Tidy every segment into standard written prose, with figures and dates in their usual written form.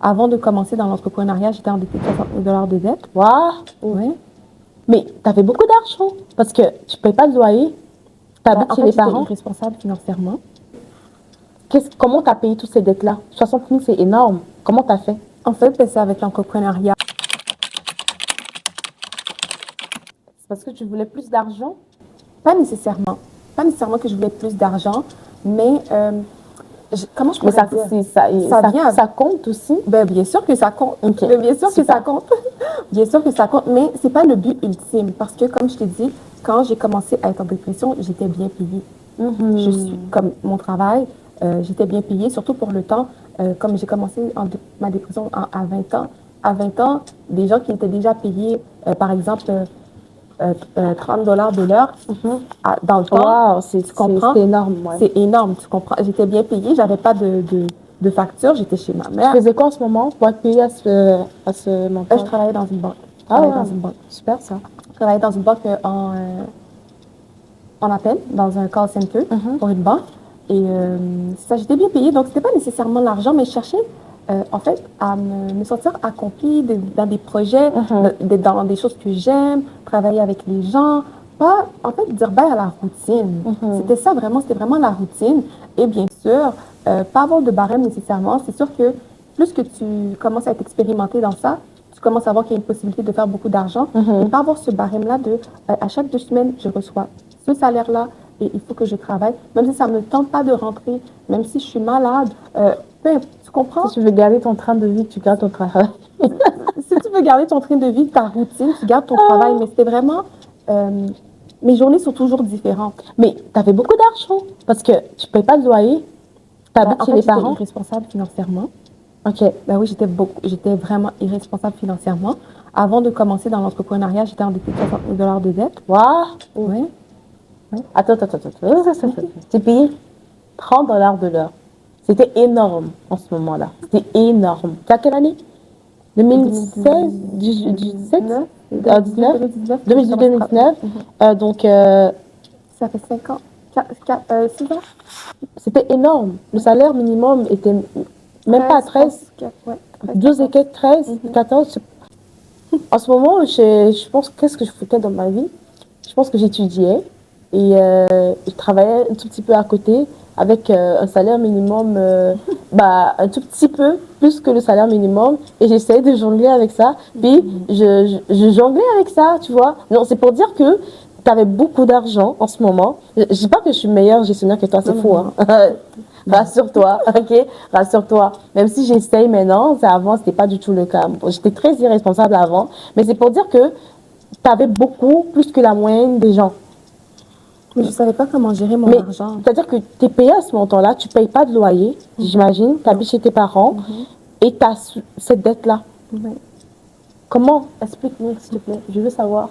Avant de commencer dans l'entrepreneuriat, j'étais endettée de 60 000 de dette. Waouh! Oui. Mais tu avais beaucoup d'argent parce que tu ne payes pas de loyer, tu habites En chez fait, les j'étais parents. irresponsable financièrement. Comment tu as payé toutes ces dettes-là? 60 000, c'est énorme. Comment tu as fait? En fait, c'est avec l'entrepreneuriat. C'est parce que tu voulais plus d'argent? Pas nécessairement. Pas nécessairement que je voulais plus d'argent, mais comment je Mais pourrais dire? Ça vient ça compte aussi. Ben, bien sûr que ça compte. Ok, Ben, bien sûr que super. ça compte. Bien sûr que ça compte, mais c'est pas le but ultime. Parce que, comme je t'ai dit, quand j'ai commencé à être en dépression, j'étais bien payée. Je suis, comme mon travail, j'étais bien payée, surtout pour le temps. Comme j'ai commencé ma dépression à 20 ans, à 20 ans, des gens qui étaient déjà payés, par exemple, 30 dollars de l'heure dans le temps, Waouh, tu comprends? c'est énorme, ouais. C'est énorme, tu comprends? J'étais bien payée, j'avais pas de facture, j'étais chez ma Tu mère. faisais quoi en ce moment pour être payé à ce montant? Je travaillais dans une banque. Ah ouais, Dans une banque. super ça. Je travaillais dans une banque en appel, dans un call center pour une banque. Et ça, j'étais bien payée, donc c'était pas nécessairement l'argent, mais je cherchais en fait à me sentir accomplie dans des projets, dans des choses que j'aime, travailler avec les gens, pas en fait dire bye à la routine. C'était ça vraiment, c'était vraiment la routine. Et bien sûr, pas avoir de barème nécessairement. C'est sûr que plus que tu commences à être expérimenté dans ça, tu commences à voir qu'il y a une possibilité de faire beaucoup d'argent. Et pas avoir ce barème-là de à chaque 2 semaines, je reçois ce salaire-là et il faut que je travaille. Même si ça ne me tente pas de rentrer, même si je suis malade, tu comprends? Si tu veux garder ton train de vie, tu gardes ton travail. Si tu veux garder ton train de vie, ta routine, tu gardes ton travail. Mais c'était vraiment... mes journées sont toujours différentes. Mais tu avais beaucoup d'argent parce que tu ne payes pas de loyer, tu habites En chez fait, les j'étais parents. irresponsable financièrement. Ok. Ben oui, j'étais vraiment irresponsable financièrement. Avant de commencer dans l'entrepreneuriat, j'étais endettée de 60 000 de dette. Waouh! Oui. Attends. Tu payé 30 dollars de l'heure. C'était énorme en ce moment-là. C'était énorme. Tu as quelle année? 2016, 17, 19, 2019. Donc, Ça fait 5 ans, 6 ans? c'était énorme. Le salaire minimum était même pas à 13, 12 et quelques, 13, 14. En ce moment, je pense, qu'est-ce que je foutais dans ma vie? Je pense que j'étudiais et je travaillais un tout petit peu à côté avec un salaire minimum, un tout petit peu plus que le salaire minimum et j'essayais de jongler avec ça. Puis je jonglais avec ça, tu vois. Non, c'est pour dire que tu avais beaucoup d'argent en ce moment. Je dis pas que je suis meilleure gestionnaire que toi, c'est fou, hein. Rassure-toi, ok? Rassure-toi. Même si j'essaye maintenant, avant, c'était pas du tout le cas. Bon, j'étais très irresponsable avant, mais c'est pour dire que tu avais beaucoup plus que la moyenne des gens. Mais je ne savais pas comment gérer mon argent. C'est-à-dire que tu es payé à ce montant-là, tu ne payes pas de loyer, j'imagine, tu habites chez tes parents et tu as cette dette-là. Comment? Explique-moi, s'il te plaît. Je veux savoir.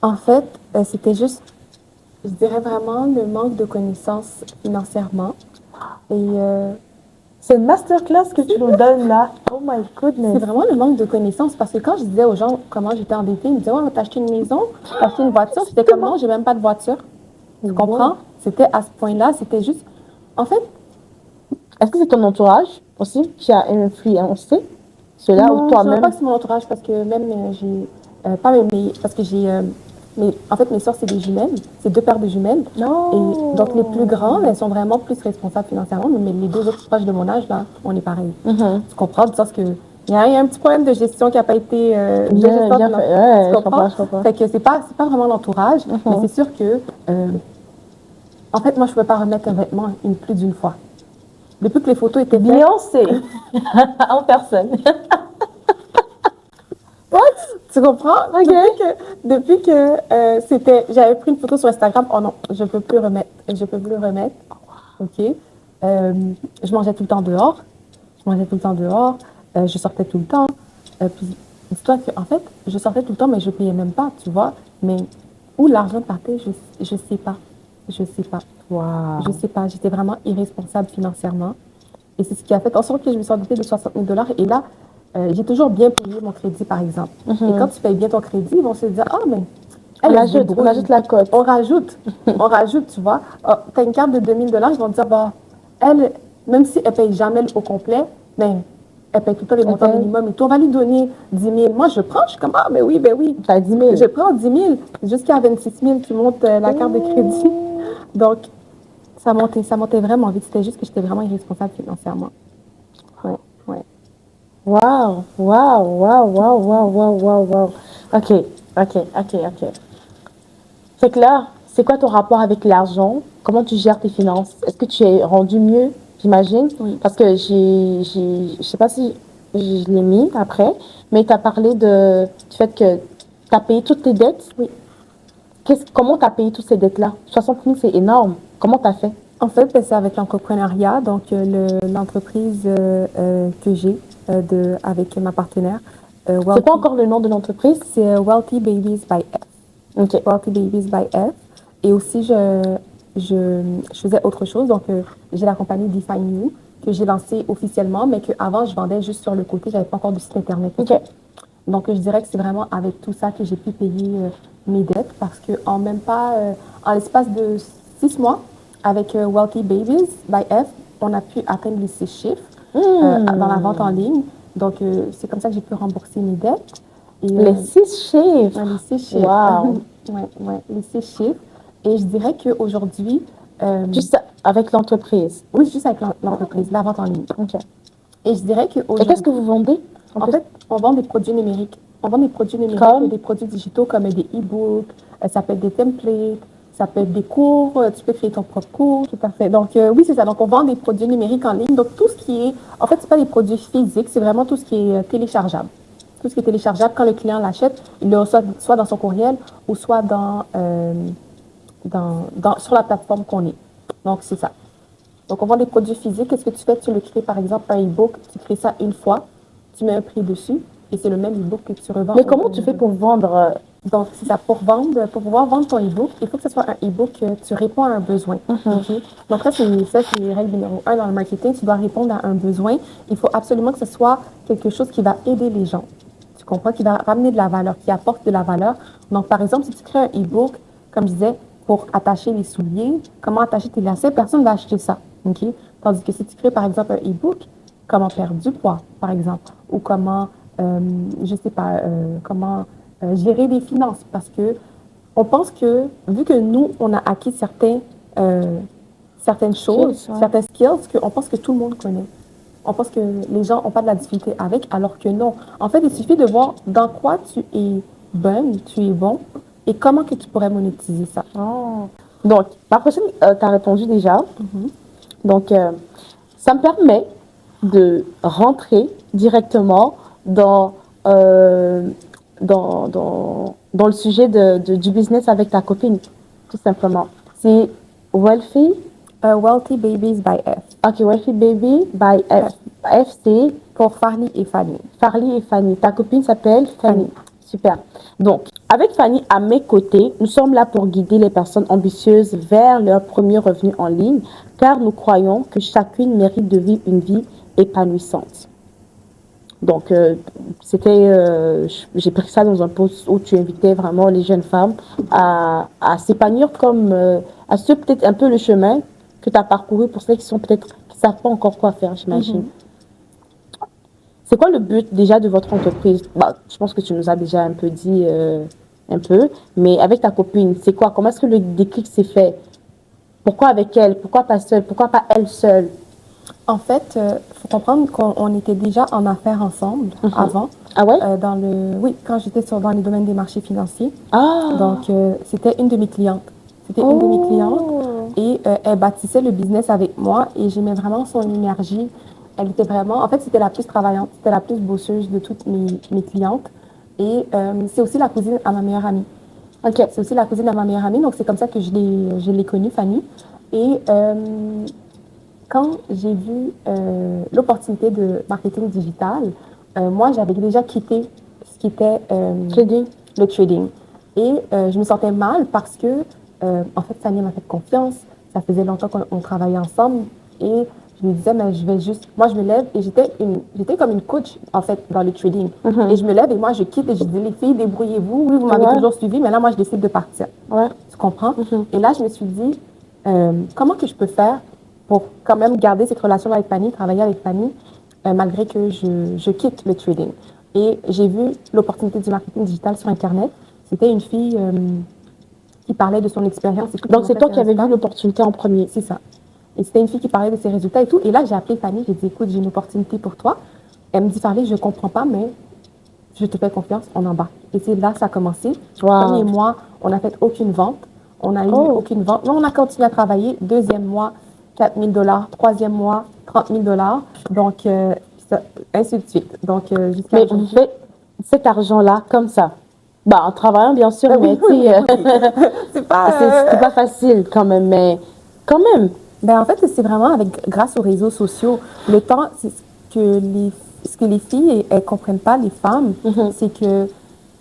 En fait, c'était juste, je dirais vraiment le manque de connaissances financièrement. Et c'est une masterclass que tu nous donnes là. Oh my goodness. C'est vraiment le manque de connaissances parce que quand je disais aux gens comment j'étais endettée, ils me disaient, ouais, t'as acheté une maison, t'as acheté une voiture. C'était comme non, j'ai même pas de voiture. Tu comprends? C'était à ce point-là, c'était juste. En fait. Est-ce que c'est ton entourage aussi qui a influencé cela ou toi-même? Je ne sais pas que c'est mon entourage parce que même j'ai. Pas mes. Parce que j'ai. En fait, mes soeurs, c'est des jumelles. C'est 2 paires de jumelles. Non. Et donc, les plus grandes, elles sont vraiment plus responsables financièrement. Mais les 2 autres proches de mon âge, là, on est pareil. Tu comprends? Du sens que il y a un petit problème de gestion qui n'a pas été bien fait. Ouais, tu comprends? Je comprends. Fait que c'est pas vraiment l'entourage, mais c'est sûr que en fait, moi, je ne pouvais pas remettre un vêtement plus d'une fois. Depuis que les photos étaient faites... Beyoncé en personne. What? Tu comprends? Okay. Depuis que j'avais pris une photo sur Instagram, oh non, je peux plus remettre. Je peux plus remettre. OK. Je mangeais tout le temps dehors. Je sortais tout le temps. Puis, dis-toi qu'en fait, je sortais tout le temps, mais je ne payais même pas, tu vois. Mais où l'argent partait, je sais pas. Je sais pas. Wow. Je sais pas. J'étais vraiment irresponsable financièrement. Et c'est ce qui a fait en sorte que je me suis endettée de 60 000 $. Et là, j'ai toujours bien payé mon crédit, par exemple. Et quand tu payes bien ton crédit, ils vont se dire, ah, mais on ajoute la cote. On rajoute, tu vois. Tu as une carte de 2 000 $, ils vont te dire, bah, elle, même si elle paye jamais au complet, mais Elle paye tout le temps les montants Ok. minimum et tout. On va lui donner 10 000. Moi, je prends, je suis comme, ah, ben oui. T'as 10 000. Je prends 10 000 jusqu'à 26 000 qui monte la carte de crédit. Donc, ça montait vraiment vite. C'était juste que j'étais vraiment irresponsable financièrement. Ouais, ouais. Waouh, waouh, waouh, waouh, waouh, waouh, waouh, waouh. Ok. C'est que là, c'est quoi ton rapport avec l'argent? Comment tu gères tes finances? Est-ce que tu es rendu mieux, j'imagine? Oui. Parce que je sais pas si je l'ai mis après, mais tu as parlé du fait que tu as payé toutes tes dettes. Oui. Comment tu as payé toutes ces dettes-là? 60 000, c'est énorme. Comment tu as fait? En fait, ben, c'est avec l'entrepreneuriat, donc l'entreprise que j'ai avec ma partenaire. C'est quoi encore le nom de l'entreprise? C'est Wealthy Babies by F. Ok. Wealthy Babies by F. Et aussi, je faisais autre chose. Donc, j'ai la compagnie Define You que j'ai lancée officiellement, mais qu'avant, je vendais juste sur le côté. Je n'avais pas encore de site Internet. Ok. Donc, je dirais que c'est vraiment avec tout ça que j'ai pu payer mes dettes parce qu'en même pas, en l'espace de 6 mois, avec Wealthy Babies by F, on a pu atteindre les 6 chiffres dans la vente en ligne. Donc, c'est comme ça que j'ai pu rembourser mes dettes. Et, Les 6 chiffres. ouais, les 6 chiffres. Wow. Ouais, les 6 chiffres. Et je dirais qu'aujourd'hui... Juste avec l'entreprise. oui, juste avec l'entreprise, la vente en ligne. Ok. Et je dirais qu'aujourd'hui... Et qu'est-ce que vous vendez? En fait, on vend des produits numériques. On vend des produits numériques, des produits digitaux comme des e-books, ça peut être des templates, ça peut être des cours, tu peux créer ton propre cours, tout à fait. Donc, oui, c'est ça. Donc, on vend des produits numériques en ligne. Donc, tout ce qui est... En fait, c'est pas des produits physiques, c'est vraiment tout ce qui est téléchargeable. Tout ce qui est téléchargeable, quand le client l'achète, il le reçoit soit dans son courriel ou soit sur la plateforme qu'on est. Donc, c'est ça. Donc, on vend des produits physiques. Qu'est-ce que tu fais? Tu le crées, par exemple, un e-book. Tu crées ça une fois. Tu mets un prix dessus. Et c'est le même e-book que tu revends. Mais comment tu fais pour vendre? Donc, c'est ça. Pour pouvoir vendre ton e-book, il faut que ce soit un e-book que tu réponds à un besoin. Okay? Donc, ça, c'est règle numéro 1 dans le marketing. Tu dois répondre à un besoin. Il faut absolument que ce soit quelque chose qui va aider les gens. Tu comprends? Qui va ramener de la valeur, qui apporte de la valeur. Donc, par exemple, si tu crées un e-book, comme je disais, pour attacher les souliers, comment attacher tes lacets, personne ne va acheter ça. Okay? Tandis que si tu crées, par exemple, un e-book, comment perdre du poids, par exemple, ou comment, je sais pas, comment gérer les finances, parce que on pense que, vu que nous, on a acquis certaines choses, certains skills, qu'on pense que tout le monde connaît. On pense que les gens n'ont pas de la difficulté avec, alors que non. En fait, il suffit de voir dans quoi tu es bonne, tu es bon, et comment que tu pourrais monétiser ça. Oh. Donc, ma prochaine, tu as répondu déjà. Donc, ça me permet de rentrer directement dans le sujet du business avec ta copine, tout simplement. C'est Wealthy? Wealthy Babies by F. Ok, Wealthy Baby by F. F, c'est pour Farley et Fanny. Farley et Fanny. Ta copine s'appelle Fanny. Super. Donc, avec Fanny à mes côtés, nous sommes là pour guider les personnes ambitieuses vers leur premier revenu en ligne, car nous croyons que chacune mérite de vivre une vie épanouissante. Donc, j'ai pris ça dans un post où tu invitais vraiment les jeunes femmes à s'épanouir comme, à suivre peut-être un peu le chemin que tu as parcouru pour celles qui sont peut-être, qui ne savent pas encore quoi faire, j'imagine. C'est quoi le but déjà de votre entreprise? Je pense que tu nous as déjà un peu dit, mais avec ta copine, c'est quoi? Comment est-ce que le déclic s'est fait? Pourquoi avec elle? Pourquoi pas seule? Pourquoi pas elle seule? En fait, il faut comprendre qu'on était déjà en affaires ensemble avant. Ah ouais? Oui, quand j'étais dans les domaines des marchés financiers. Ah! Donc, c'était une de mes clientes. C'était une de mes clientes et elle bâtissait le business avec moi et j'aimais vraiment son énergie. Elle était vraiment, en fait, c'était la plus travaillante, c'était la plus bosseuse de toutes mes clientes. Et c'est aussi la cousine à ma meilleure amie. Ok. C'est aussi la cousine à ma meilleure amie, donc c'est comme ça que je l'ai connue, Fanny. Et quand j'ai vu l'opportunité de marketing digital, moi, j'avais déjà quitté ce qui était le trading. Et je me sentais mal parce que, en fait, Fanny m'a fait confiance. Ça faisait longtemps qu'on travaillait ensemble. Et je me disais, mais je vais juste... Moi, je me lève et j'étais comme une coach, en fait, dans le trading. Et je me lève et moi, je quitte et je dis, les filles, débrouillez-vous. Oui, vous m'avez toujours suivi, mais là, moi, je décide de partir. Tu comprends? Et là, je me suis dit, comment que je peux faire pour quand même garder cette relation avec Fanny, travailler avec Fanny malgré que je quitte le trading. Et j'ai vu l'opportunité du marketing digital sur Internet. C'était une fille qui parlait de son expérience. Donc, c'est toi qui avais vu l'opportunité en premier. C'est ça. Et c'était une fille qui parlait de ses résultats et tout. Et là, j'ai appelé Fanny, j'ai dit, écoute, j'ai une opportunité pour toi. Elle me dit, Fanny, je ne comprends pas, mais je te fais confiance, on embarque. Et c'est là que ça a commencé. Wow. Premier mois, on n'a fait aucune vente. On n'a eu aucune vente. Mais on a continué à travailler. Deuxième mois, 4 000 $. Troisième mois, 30 000 $. Donc, ainsi de suite. Donc, jusqu'à mais vous faites cet argent-là comme ça? Bah, en travaillant, bien sûr, mais oui. C'est pas facile quand même, mais quand même. Ben, en fait, c'est vraiment grâce aux réseaux sociaux. Le temps, c'est ce que les filles, elles comprennent pas, les femmes, c'est que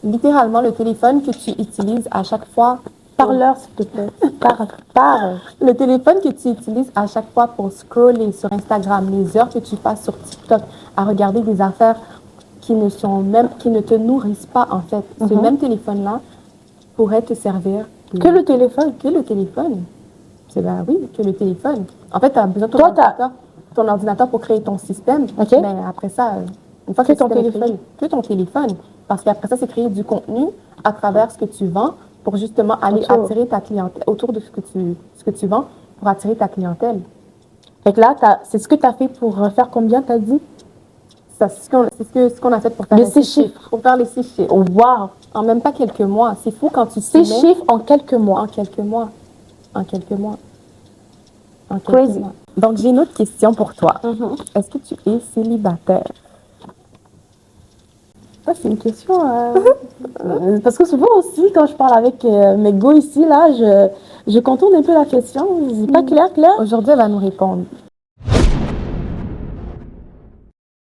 littéralement, le téléphone que tu utilises à chaque fois. Parle-leur, s'il te plaît. Parle. Le téléphone que tu utilises à chaque fois pour scroller sur Instagram, les heures que tu passes sur TikTok à regarder des affaires qui ne te nourrissent pas, en fait. Ce même téléphone-là pourrait te servir. Que le téléphone? Que le téléphone. Ben oui, que le téléphone. En fait, tu as besoin de ton ordinateur pour créer ton système. Okay. Mais après ça, une fois que ton téléphone, que ton téléphone. Parce qu'après ça, c'est créer du contenu à travers ce que tu vends pour justement aller attirer ta clientèle, autour de ce que tu vends, pour attirer ta clientèle. Fait que là, c'est ce que tu as fait pour faire combien, tu as dit? C'est ce qu'on a fait pour faire les 6 chiffres. Pour faire les 6 chiffres. Oh, wow! En même pas quelques mois. C'est fou quand tu 6 chiffres en quelques mois. En quelques mois. Crazy. Donc, j'ai une autre question pour toi. Est-ce que tu es célibataire? Ça, c'est une question. Parce que souvent aussi, quand je parle avec mes go ici, là, je contourne un peu la question. C'est pas clair. Aujourd'hui, elle va nous répondre.